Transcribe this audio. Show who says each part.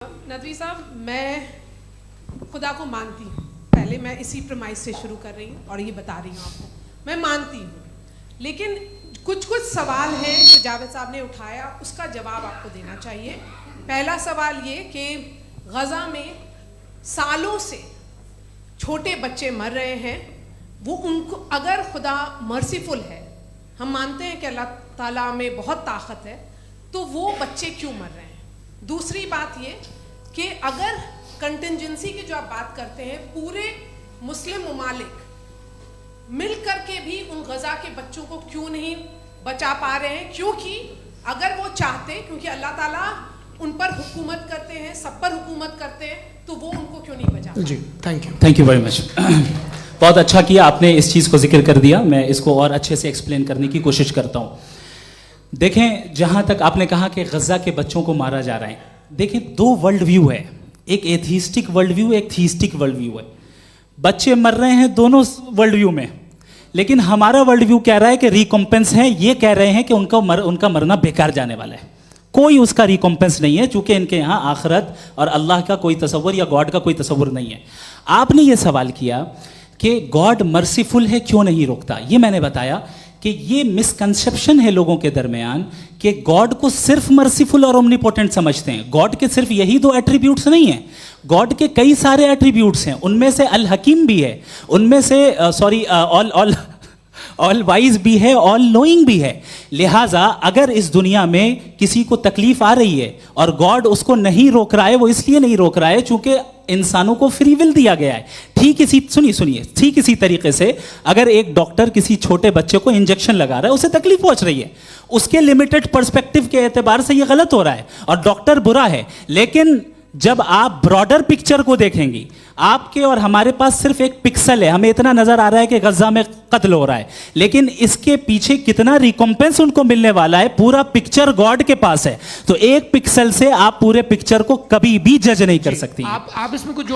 Speaker 1: नदवी साहब, मैं खुदा को मानती हूँ। पहले मैं इसी प्रमाइस से शुरू कर रही हूँ और ये बता रही हूँ आपको, मैं मानती हूँ, लेकिन कुछ सवाल हैं जो जावेद साहब ने उठाया, उसका जवाब आपको देना चाहिए। पहला सवाल ये कि गज़ा में सालों से छोटे बच्चे मर रहे हैं, वो उनको अगर खुदा मर्सीफुल है, हम मानते हैं कि अल्लाह ताला में बहुत ताकत है, तो वो बच्चे क्यों मर रहे हैं। दूसरी बात ये कि अगर कंटिजेंसी की जो आप बात करते हैं, पूरे मुस्लिम ममालिक मिल करके भी उन गज़ा के बच्चों को क्यों नहीं बचा पा रहे हैं, क्योंकि अगर वो चाहते, क्योंकि अल्लाह ताला उन पर हुकूमत करते हैं, सब पर हुकूमत करते हैं, तो वो उनको क्यों नहीं बचा।
Speaker 2: जी, थैंक यू वेरी मच। बहुत अच्छा किया आपने इस चीज़ को जिक्र कर दिया, मैं इसको और अच्छे से एक्सप्लेन करने की कोशिश करता हूँ। देखें, जहाँ तक आपने कहा कि गज़ा के बच्चों को मारा जा रहा है, देखें दो वर्ल्ड व्यू है, एक एथीस्टिक वर्ल्ड व्यू, एक थीस्टिक वर्ल्ड व्यू है। बच्चे मर रहे हैं दोनों वर्ल्ड व्यू में, लेकिन हमारा वर्ल्ड व्यू कह रहा है कि रिकॉम्पेंस है, ये कह रहे हैं कि उनका मरना बेकार जाने वाला है, कोई उसका रिकॉम्पेंस नहीं है, चूंकि इनके यहाँ आखिरत और अल्लाह का कोई तसव्वुर या गॉड का कोई तसव्वुर नहीं है। आपने ये सवाल किया कि गॉड मर्सीफुल है, क्यों नहीं रोकता। ये मैंने बताया कि ये मिसकंसेप्शन है लोगों के दरमियान कि गॉड को सिर्फ मर्सीफुल और ओमनीपोटेंट समझते हैं। गॉड के सिर्फ यही दो एट्रीब्यूट्स नहीं हैं, गॉड के कई सारे एट्रीब्यूट्स हैं, उनमें से अल हकीम भी है, उनमें से ऑल वाइज भी है, ऑल नोइंग भी है। लिहाजा अगर इस दुनिया में किसी को तकलीफ आ रही है और गॉड उसको नहीं रोक रहा है, वो इसलिए नहीं रोक रहा है चूंकि इंसानों को फ्री विल दिया गया है। ठीक इसी तरीके से अगर एक डॉक्टर किसी छोटे बच्चे को इंजेक्शन लगा रहा है, उसे तकलीफ पहुंच रही है, उसके लिमिटेड पर्सपेक्टिव के एतबार से ये गलत हो रहा है और डॉक्टर बुरा है। लेकिन जब आप ब्रॉडर पिक्चर को देखेंगी, आपके और हमारे पास सिर्फ एक पिक्सल है, हमें इतना नजर आ रहा है कि गज़ा में कत्ल हो रहा है, लेकिन इसके पीछे कितना रिकॉम्पेंस उनको मिलने वाला है, पूरा पिक्चर गॉड के पास है। तो एक पिक्सल से आप पूरे पिक्चर को कभी भी जज नहीं कर सकती।
Speaker 3: आप इसमें कुछ